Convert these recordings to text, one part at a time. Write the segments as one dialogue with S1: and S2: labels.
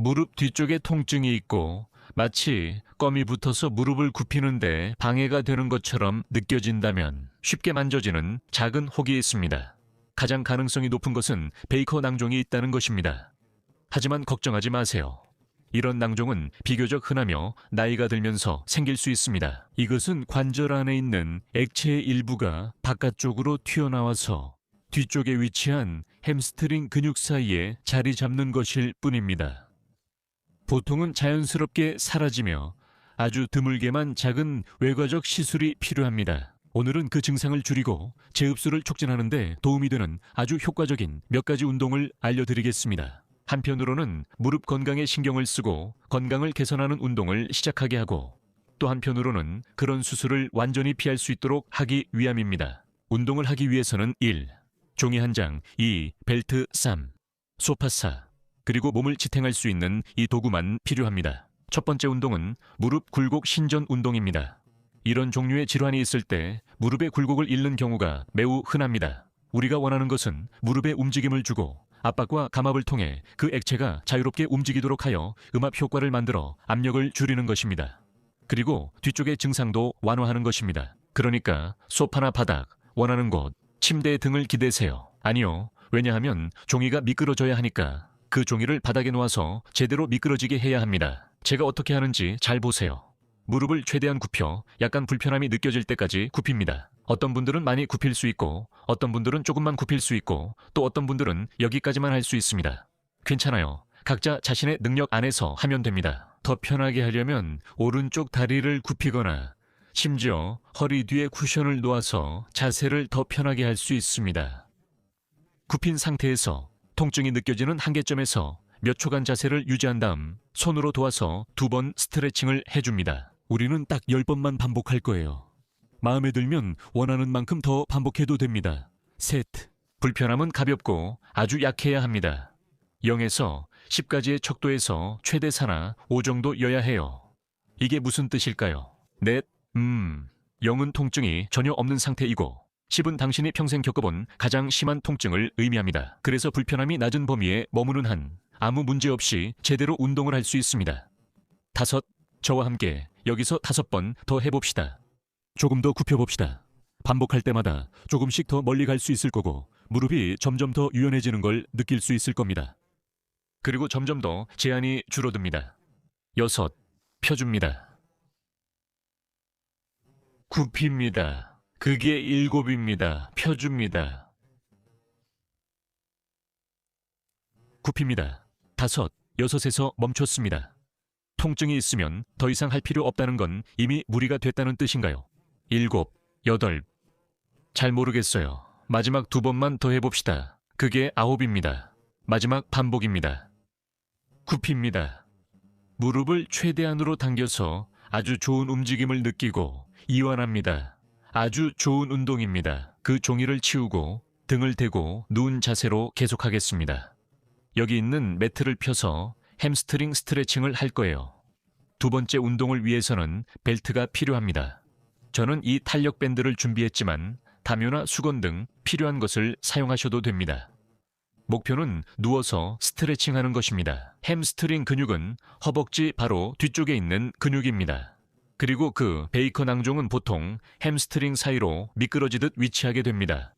S1: 무릎 뒤쪽에 통증이 있고 마치 껌이 붙어서 무릎을 굽히는데 방해가 되는 것처럼 느껴진다면 쉽게 만져지는 작은 혹이 있습니다. 가장 가능성이 높은 것은 베이커 낭종이 있다는 것입니다. 하지만 걱정하지 마세요. 이런 낭종은 비교적 흔하며 나이가 들면서 생길 수 있습니다. 이것은 관절 안에 있는 액체의 일부가 바깥쪽으로 튀어나와서 뒤쪽에 위치한 햄스트링 근육 사이에 자리 잡는 것일 뿐입니다. 보통은 자연스럽게 사라지며 아주 드물게만 작은 외과적 시술이 필요합니다. 오늘은 그 증상을 줄이고 재흡수를 촉진하는 데 도움이 되는 아주 효과적인 몇 가지 운동을 알려드리겠습니다. 한편으로는 무릎 건강에 신경을 쓰고 건강을 개선하는 운동을 시작하게 하고 또 한편으로는 그런 수술을 완전히 피할 수 있도록 하기 위함입니다. 운동을 하기 위해서는 1. 종이 한 장, 2. 벨트, 3. 소파사, 그리고 몸을 지탱할 수 있는 이 도구만 필요합니다. 첫 번째 운동은 무릎 굴곡 신전 운동입니다. 이런 종류의 질환이 있을 때 무릎의 굴곡을 잃는 경우가 매우 흔합니다. 우리가 원하는 것은 무릎에 움직임을 주고 압박과 감압을 통해 그 액체가 자유롭게 움직이도록 하여 음압 효과를 만들어 압력을 줄이는 것입니다. 그리고 뒤쪽의 증상도 완화하는 것입니다. 그러니까 소파나 바닥, 원하는 곳, 침대에 등을 기대세요. 아니요, 왜냐하면 종이가 미끄러져야 하니까 그 종이를 바닥에 놓아서 제대로 미끄러지게 해야 합니다. 제가 어떻게 하는지 잘 보세요. 무릎을 최대한 굽혀 약간 불편함이 느껴질 때까지 굽힙니다. 어떤 분들은 많이 굽힐 수 있고 어떤 분들은 조금만 굽힐 수 있고 또 어떤 분들은 여기까지만 할 수 있습니다. 괜찮아요. 각자 자신의 능력 안에서 하면 됩니다. 더 편하게 하려면 오른쪽 다리를 굽히거나 심지어 허리 뒤에 쿠션을 놓아서 자세를 더 편하게 할 수 있습니다. 굽힌 상태에서 통증이 느껴지는 한계점에서 몇 초간 자세를 유지한 다음 손으로 도와서 2번 스트레칭을 해줍니다. 우리는 딱 10번만 반복할 거예요. 마음에 들면 원하는 만큼 더 반복해도 됩니다. 셋. 불편함은 가볍고 아주 약해야 합니다. 0에서 10까지의 척도에서 최대 4나 5 정도여야 해요. 이게 무슨 뜻일까요? 넷. 0은 통증이 전혀 없는 상태이고 10은 당신이 평생 겪어본 가장 심한 통증을 의미합니다. 그래서 불편함이 낮은 범위에 머무는 한 아무 문제 없이 제대로 운동을 할 수 있습니다. 5. 저와 함께 여기서 5번 더 해봅시다. 조금 더 굽혀봅시다. 반복할 때마다 조금씩 더 멀리 갈 수 있을 거고 무릎이 점점 더 유연해지는 걸 느낄 수 있을 겁니다. 그리고 점점 더 제한이 줄어듭니다. 6. 펴줍니다. 굽힙니다. 그게 7입니다. 펴줍니다. 굽힙니다. 5, 6에서 멈췄습니다. 통증이 있으면 더 이상 할 필요 없다는 건 이미 무리가 됐다는 뜻인가요? 7, 8. 잘 모르겠어요. 마지막 2번만 더 해봅시다. 그게 9입니다. 마지막 반복입니다. 굽힙니다. 무릎을 최대한으로 당겨서 아주 좋은 움직임을 느끼고 이완합니다. 아주 좋은 운동입니다. 그 종이를 치우고 등을 대고 누운 자세로 계속하겠습니다. 여기 있는 매트를 펴서 햄스트링 스트레칭을 할 거예요. 2번째 운동을 위해서는 벨트가 필요합니다. 저는 이 탄력 밴드를 준비했지만 담요나 수건 등 필요한 것을 사용하셔도 됩니다. 목표는 누워서 스트레칭하는 것입니다. 햄스트링 근육은 허벅지 바로 뒤쪽에 있는 근육입니다. 그리고 그 베이커 낭종은 보통 햄스트링 사이로 미끄러지듯 위치하게 됩니다.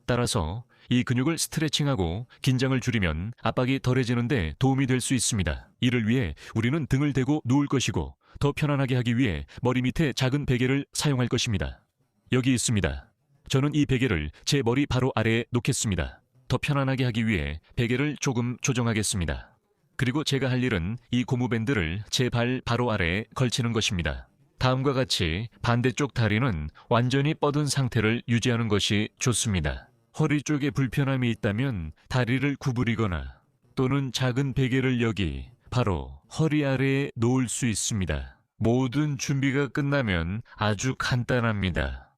S1: 따라서 이 근육을 스트레칭하고 긴장을 줄이면 압박이 덜해지는 데 도움이 될 수 있습니다. 이를 위해 우리는 등을 대고 누울 것이고 더 편안하게 하기 위해 머리 밑에 작은 베개를 사용할 것입니다. 여기 있습니다. 저는 이 베개를 제 머리 바로 아래에 놓겠습니다. 더 편안하게 하기 위해 베개를 조금 조정하겠습니다. 그리고 제가 할 일은 이 고무밴드를 제 발 바로 아래에 걸치는 것입니다. 다음과 같이 반대쪽 다리는 완전히 뻗은 상태를 유지하는 것이 좋습니다. 허리 쪽에 불편함이 있다면 다리를 구부리거나 또는 작은 베개를 여기 바로 허리 아래에 놓을 수 있습니다. 모든 준비가 끝나면 아주 간단합니다.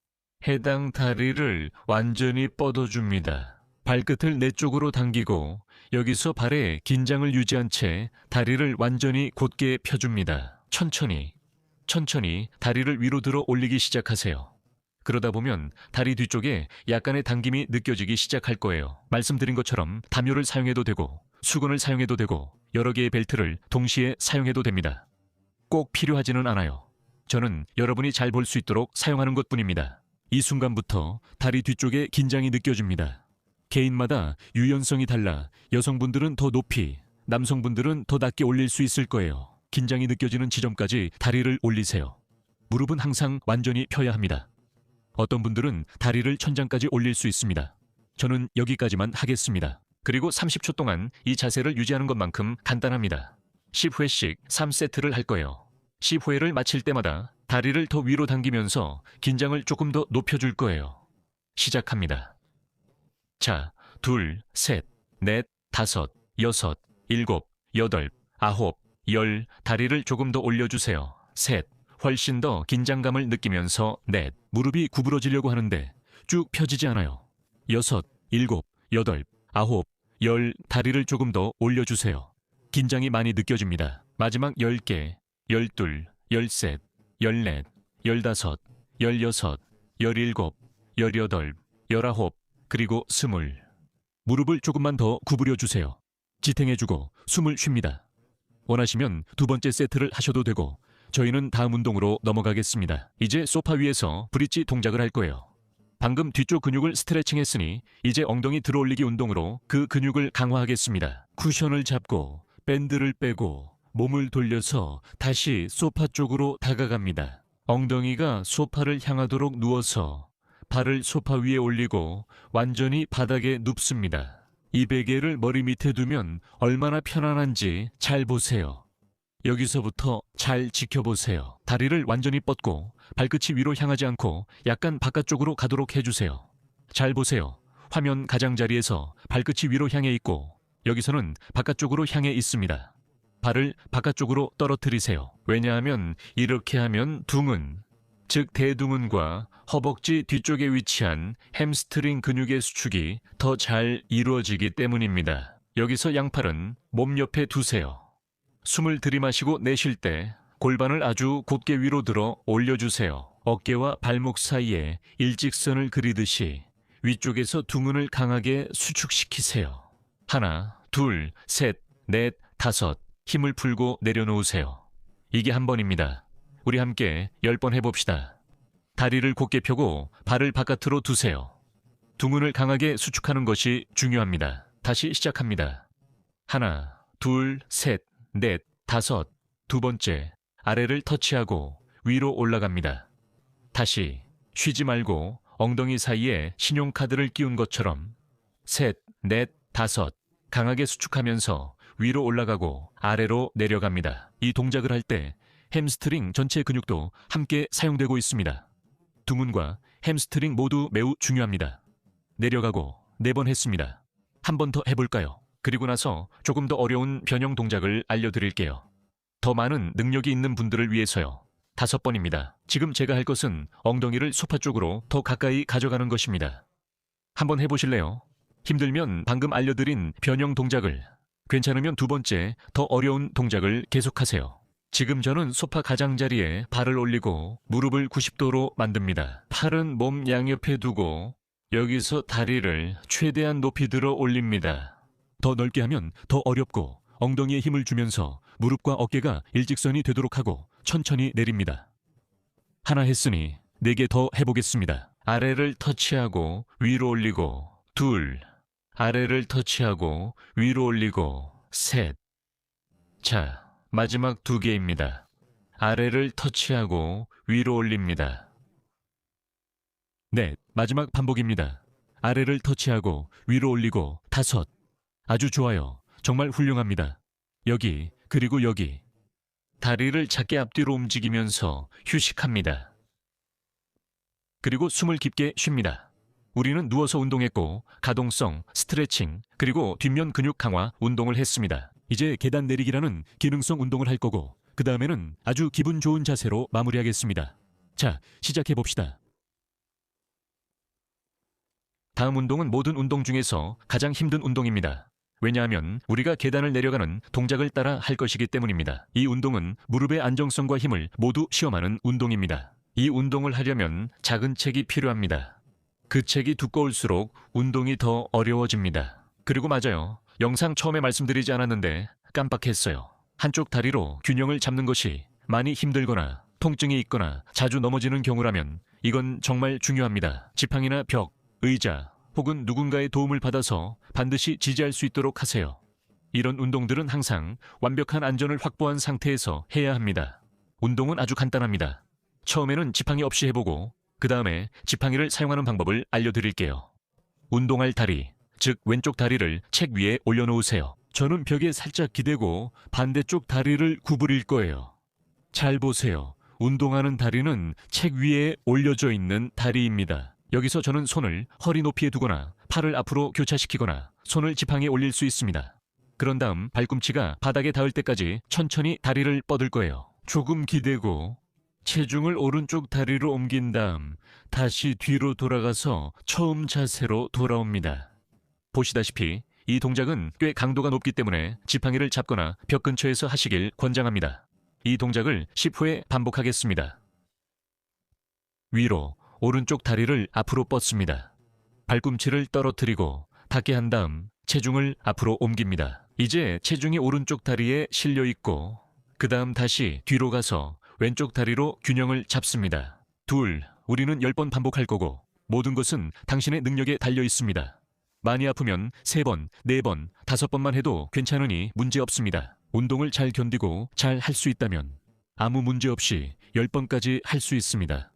S1: 해당 다리를 완전히 뻗어줍니다. 발끝을 내 쪽으로 당기고 여기서 발에 긴장을 유지한 채 다리를 완전히 곧게 펴줍니다. 천천히 다리를 위로 들어 올리기 시작하세요. 그러다 보면 다리 뒤쪽에 약간의 당김이 느껴지기 시작할 거예요. 말씀드린 것처럼 담요를 사용해도 되고 수건을 사용해도 되고 여러 개의 벨트를 동시에 사용해도 됩니다. 꼭 필요하지는 않아요. 저는 여러분이 잘 볼 수 있도록 사용하는 것뿐입니다. 이 순간부터 다리 뒤쪽에 긴장이 느껴집니다. 개인마다 유연성이 달라 여성분들은 더 높이, 남성분들은 더 낮게 올릴 수 있을 거예요. 긴장이 느껴지는 지점까지 다리를 올리세요. 무릎은 항상 완전히 펴야 합니다. 어떤 분들은 다리를 천장까지 올릴 수 있습니다. 저는 여기까지만 하겠습니다. 그리고 30초 동안 이 자세를 유지하는 것만큼 간단합니다. 10회씩 3세트를 할 거예요. 10회를 마칠 때마다 다리를 더 위로 당기면서 긴장을 조금 더 높여줄 거예요. 시작합니다. 자, 2, 셋, 넷, 다섯, 여섯, 일곱, 여덟, 아홉, 열, 다리를 조금 더 올려주세요. 셋, 훨씬 더 긴장감을 느끼면서 넷, 무릎이 구부러지려고 하는데 쭉 펴지지 않아요. 여섯, 일곱, 여덟, 아홉, 열, 다리를 조금 더 올려주세요. 긴장이 많이 느껴집니다. 마지막 10개, 12, 13, 14, 15, 16, 17, 18, 19, 그리고 20. 무릎을 조금만 더 구부려주세요. 지탱해주고 숨을 쉽니다. 원하시면 두 번째 세트를 하셔도 되고 저희는 다음 운동으로 넘어가겠습니다. 이제 소파 위에서 브릿지 동작을 할 거예요. 방금 뒤쪽 근육을 스트레칭 했으니 이제 엉덩이 들어올리기 운동으로 그 근육을 강화하겠습니다. 쿠션을 잡고 밴드를 빼고 몸을 돌려서 다시 소파 쪽으로 다가갑니다. 엉덩이가 소파를 향하도록 누워서 발을 소파 위에 올리고 완전히 바닥에 눕습니다. 이 베개를 머리 밑에 두면 얼마나 편안한지 잘 보세요. 여기서부터 잘 지켜보세요. 다리를 완전히 뻗고 발끝이 위로 향하지 않고 약간 바깥쪽으로 가도록 해주세요. 잘 보세요. 화면 가장자리에서 발끝이 위로 향해 있고 여기서는 바깥쪽으로 향해 있습니다. 발을 바깥쪽으로 떨어뜨리세요. 왜냐하면 이렇게 하면 둥근, 즉 대둔근과 허벅지 뒤쪽에 위치한 햄스트링 근육의 수축이 더 잘 이루어지기 때문입니다. 여기서 양팔은 몸 옆에 두세요. 숨을 들이마시고 내쉴 때 골반을 아주 곧게 위로 들어 올려주세요. 어깨와 발목 사이에 일직선을 그리듯이 위쪽에서 둔근을 강하게 수축시키세요. 하나, 둘, 셋, 넷, 다섯. 힘을 풀고 내려놓으세요. 이게 한 번입니다. 우리 함께 10번 해봅시다. 다리를 곧게 펴고 발을 바깥으로 두세요. 둔근을 강하게 수축하는 것이 중요합니다. 다시 시작합니다. 하나, 둘, 셋, 넷, 다섯. 두 번째, 아래를 터치하고 위로 올라갑니다. 다시 쉬지 말고 엉덩이 사이에 신용카드를 끼운 것처럼 셋, 넷, 다섯. 강하게 수축하면서 위로 올라가고 아래로 내려갑니다. 이 동작을 할 때 햄스트링 전체 근육도 함께 사용되고 있습니다. 둔근과 햄스트링 모두 매우 중요합니다. 내려가고 4번 했습니다. 한 번 더 해볼까요? 그리고 나서 조금 더 어려운 변형 동작을 알려드릴게요. 더 많은 능력이 있는 분들을 위해서요. 5번입니다. 지금 제가 할 것은 엉덩이를 소파 쪽으로 더 가까이 가져가는 것입니다. 한번 해보실래요? 힘들면 방금 알려드린 변형 동작을, 괜찮으면 두 번째, 더 어려운 동작을 계속하세요. 지금 저는 소파 가장자리에 발을 올리고 무릎을 90도로 만듭니다. 팔은 몸 양옆에 두고 여기서 다리를 최대한 높이 들어 올립니다. 더 넓게 하면 더 어렵고 엉덩이에 힘을 주면서 무릎과 어깨가 일직선이 되도록 하고 천천히 내립니다. 하나 했으니 4개 더 해보겠습니다. 아래를 터치하고 위로 올리고 둘, 아래를 터치하고 위로 올리고 셋. 자, 마지막 2개입니다. 아래를 터치하고 위로 올립니다. 넷, 마지막 반복입니다. 아래를 터치하고 위로 올리고 5. 아주 좋아요. 정말 훌륭합니다. 여기, 그리고 여기. 다리를 작게 앞뒤로 움직이면서 휴식합니다. 그리고 숨을 깊게 쉽니다. 우리는 누워서 운동했고 가동성, 스트레칭, 그리고 뒷면 근육 강화 운동을 했습니다. 이제 계단 내리기라는 기능성 운동을 할 거고 그 다음에는 아주 기분 좋은 자세로 마무리하겠습니다. 자, 시작해봅시다. 다음 운동은 모든 운동 중에서 가장 힘든 운동입니다. 왜냐하면 우리가 계단을 내려가는 동작을 따라 할 것이기 때문입니다. 이 운동은 무릎의 안정성과 힘을 모두 시험하는 운동입니다. 이 운동을 하려면 작은 책이 필요합니다. 그 책이 두꺼울수록 운동이 더 어려워집니다. 그리고 맞아요. 영상 처음에 말씀드리지 않았는데 깜빡했어요. 한쪽 다리로 균형을 잡는 것이 많이 힘들거나 통증이 있거나 자주 넘어지는 경우라면 이건 정말 중요합니다. 지팡이나 벽, 의자 혹은 누군가의 도움을 받아서 반드시 지지할 수 있도록 하세요. 이런 운동들은 항상 완벽한 안전을 확보한 상태에서 해야 합니다. 운동은 아주 간단합니다. 처음에는 지팡이 없이 해보고 그 다음에 지팡이를 사용하는 방법을 알려드릴게요. 운동할 다리, 즉 왼쪽 다리를 책 위에 올려놓으세요. 저는 벽에 살짝 기대고 반대쪽 다리를 구부릴 거예요. 잘 보세요. 운동하는 다리는 책 위에 올려져 있는 다리입니다. 여기서 저는 손을 허리 높이에 두거나 팔을 앞으로 교차시키거나 손을 지팡이에 올릴 수 있습니다. 그런 다음 발꿈치가 바닥에 닿을 때까지 천천히 다리를 뻗을 거예요. 조금 기대고 체중을 오른쪽 다리로 옮긴 다음 다시 뒤로 돌아가서 처음 자세로 돌아옵니다. 보시다시피 이 동작은 꽤 강도가 높기 때문에 지팡이를 잡거나 벽 근처에서 하시길 권장합니다. 이 동작을 10회 반복하겠습니다. 위로 오른쪽 다리를 앞으로 뻗습니다. 발꿈치를 떨어뜨리고 닿게 한 다음 체중을 앞으로 옮깁니다. 이제 체중이 오른쪽 다리에 실려 있고 그 다음 다시 뒤로 가서 왼쪽 다리로 균형을 잡습니다. 우리는 10번 반복할 거고 모든 것은 당신의 능력에 달려 있습니다. 많이 아프면 3번, 4번, 5번만 해도 괜찮으니 문제 없습니다. 운동을 잘 견디고 잘 할 수 있다면 아무 문제 없이 10번까지 할 수 있습니다.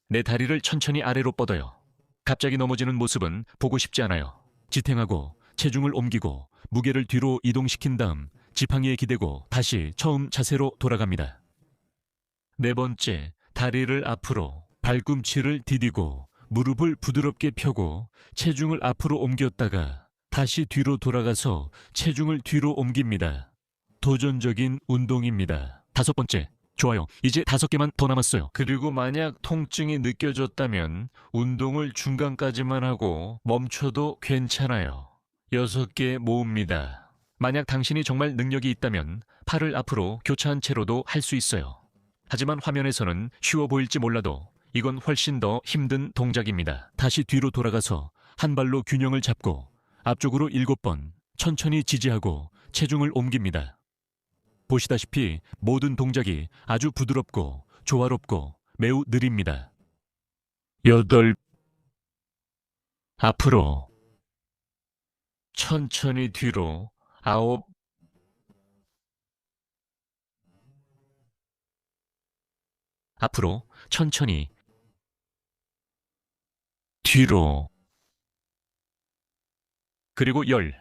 S1: 내 다리를 천천히 아래로 뻗어요. 갑자기 넘어지는 모습은 보고 싶지 않아요. 지탱하고 체중을 옮기고 무게를 뒤로 이동시킨 다음 지팡이에 기대고 다시 처음 자세로 돌아갑니다. 4번째, 다리를 앞으로, 발꿈치를 디디고 무릎을 부드럽게 펴고 체중을 앞으로 옮겼다가 다시 뒤로 돌아가서 체중을 뒤로 옮깁니다. 도전적인 운동입니다. 5번째, 좋아요. 이제 5개만 더 남았어요. 그리고 만약 통증이 느껴졌다면 운동을 중간까지만 하고 멈춰도 괜찮아요. 6개 모읍니다. 만약 당신이 정말 능력이 있다면 팔을 앞으로 교차한 채로도 할 수 있어요. 하지만 화면에서는 쉬워 보일지 몰라도 이건 훨씬 더 힘든 동작입니다. 다시 뒤로 돌아가서 한 발로 균형을 잡고 앞쪽으로 7번 천천히 지지하고 체중을 옮깁니다. 보시다시피 모든 동작이 아주 부드럽고 조화롭고 매우 느립니다. 8. 앞으로 천천히 뒤로 9. 앞으로 천천히 뒤로 그리고 10.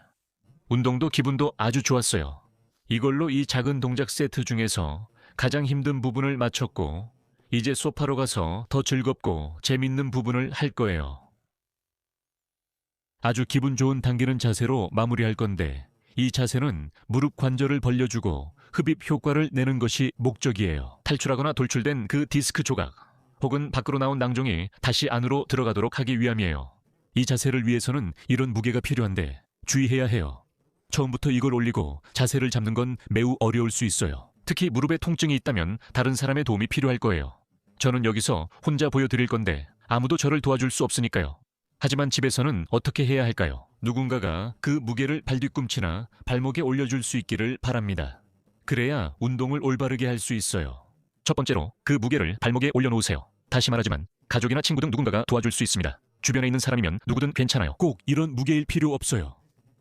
S1: 운동도 기분도 아주 좋았어요. 이걸로 이 작은 동작 세트 중에서 가장 힘든 부분을 마쳤고 이제 소파로 가서 더 즐겁고 재밌는 부분을 할 거예요. 아주 기분 좋은 당기는 자세로 마무리할 건데 이 자세는 무릎 관절을 벌려주고 흡입 효과를 내는 것이 목적이에요. 탈출하거나 돌출된 그 디스크 조각 혹은 밖으로 나온 낭종이 다시 안으로 들어가도록 하기 위함이에요. 이 자세를 위해서는 이런 무게가 필요한데 주의해야 해요. 처음부터 이걸 올리고 자세를 잡는 건 매우 어려울 수 있어요. 특히 무릎에 통증이 있다면 다른 사람의 도움이 필요할 거예요. 저는 여기서 혼자 보여드릴 건데 아무도 저를 도와줄 수 없으니까요. 하지만 집에서는 어떻게 해야 할까요? 누군가가 그 무게를 발뒤꿈치나 발목에 올려줄 수 있기를 바랍니다. 그래야 운동을 올바르게 할 수 있어요. 첫 번째로 그 무게를 발목에 올려놓으세요. 다시 말하지만 가족이나 친구 등 누군가가 도와줄 수 있습니다. 주변에 있는 사람이면 누구든 괜찮아요. 꼭 이런 무게일 필요 없어요.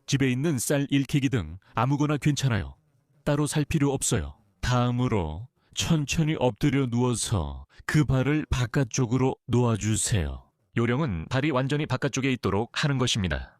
S1: 집에 있는 쌀 1kg 등 아무거나 괜찮아요. 따로 살 필요 없어요. 다음으로 천천히 엎드려 누워서 그 발을 바깥쪽으로 놓아주세요. 요령은 발이 완전히 바깥쪽에 있도록 하는 것입니다.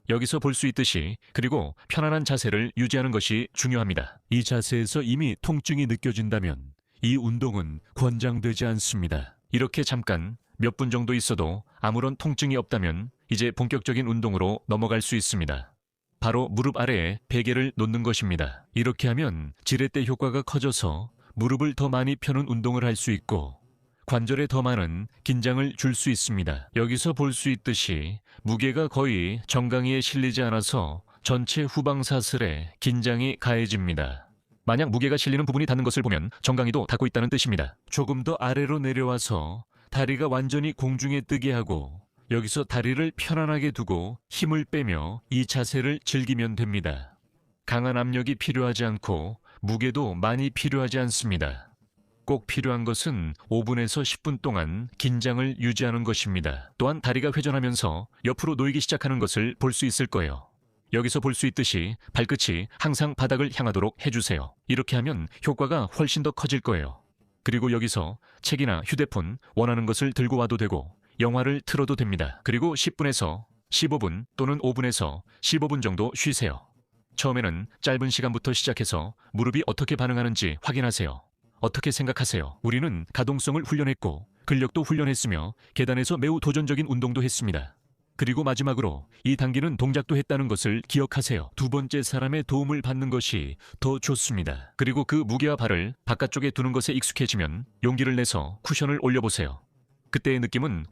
S1: 여기서 볼 수 있듯이 그리고 편안한 자세를 유지하는 것이 중요합니다. 이 자세에서 이미 통증이 느껴진다면 이 운동은 권장되지 않습니다. 이렇게 잠깐 몇 분 정도 있어도 아무런 통증이 없다면 이제 본격적인 운동으로 넘어갈 수 있습니다. 바로 무릎 아래에 베개를 놓는 것입니다. 이렇게 하면 지렛대 효과가 커져서 무릎을 더 많이 펴는 운동을 할 수 있고 관절에 더 많은 긴장을 줄 수 있습니다. 여기서 볼 수 있듯이 무게가 거의 정강이에 실리지 않아서 전체 후방사슬에 긴장이 가해집니다. 만약 무게가 실리는 부분이 닿는 것을 보면 정강이도 닿고 있다는 뜻입니다. 조금 더 아래로 내려와서 다리가 완전히 공중에 뜨게 하고 여기서 다리를 편안하게 두고 힘을 빼며 이 자세를 즐기면 됩니다. 강한 압력이 필요하지 않고 무게도 많이 필요하지 않습니다. 꼭 필요한 것은 5분에서 10분 동안 긴장을 유지하는 것입니다. 또한 다리가 회전하면서 옆으로 놓이기 시작하는 것을 볼 수 있을 거예요. 여기서 볼 수 있듯이 발끝이 항상 바닥을 향하도록 해주세요. 이렇게 하면 효과가 훨씬 더 커질 거예요. 그리고 여기서 책이나 휴대폰 원하는 것을 들고 와도 되고 영화를 틀어도 됩니다. 그리고 10분에서 15분 또는 5분에서 15분 정도 쉬세요. 처음에는 짧은 시간부터 시작해서 무릎이 어떻게 반응하는지 확인하세요. 어떻게 생각하세요? 우리는 가동성을 훈련했고 근력도 훈련했으며 계단에서 매우 도전적인 운동도 했습니다. 그리고 마지막으로 이 당기는 동작도 했다는 것을 기억하세요. 두 번째 사람의 도움을 받는 것이 더 좋습니다. 그리고 그 무게와 발을 바깥쪽에 두는 것에 익숙해지면 용기를 내서 쿠션을 올려보세요. 그때의 느낌은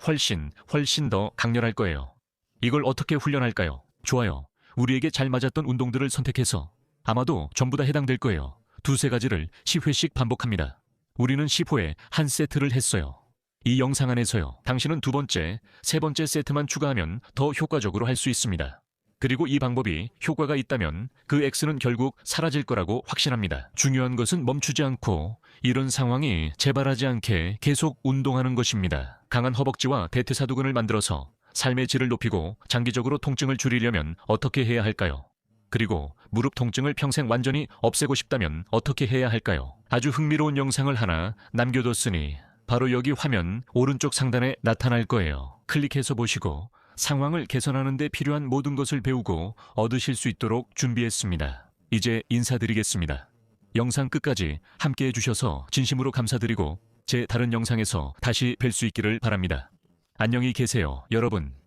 S1: 훨씬 더 강렬할 거예요. 이걸 어떻게 훈련할까요? 좋아요. 우리에게 잘 맞았던 운동들을 선택해서 아마도 전부 다 해당될 거예요. 두세 가지를 10회씩 반복합니다. 우리는 10호에 한 세트를 했어요. 이 영상 안에서요. 당신은 두 번째, 세 번째 세트만 추가하면 더 효과적으로 할 수 있습니다. 그리고 이 방법이 효과가 있다면 그 X는 결국 사라질 거라고 확신합니다. 중요한 것은 멈추지 않고 이런 상황이 재발하지 않게 계속 운동하는 것입니다. 강한 허벅지와 대퇴사두근을 만들어서 삶의 질을 높이고 장기적으로 통증을 줄이려면 어떻게 해야 할까요? 그리고 무릎 통증을 평생 완전히 없애고 싶다면 어떻게 해야 할까요? 아주 흥미로운 영상을 하나 남겨뒀으니 바로 여기 화면 오른쪽 상단에 나타날 거예요. 클릭해서 보시고 상황을 개선하는 데 필요한 모든 것을 배우고 얻으실 수 있도록 준비했습니다. 이제 인사드리겠습니다. 영상 끝까지 함께 해주셔서 진심으로 감사드리고 제 다른 영상에서 다시 뵐 수 있기를 바랍니다. 안녕히 계세요, 여러분.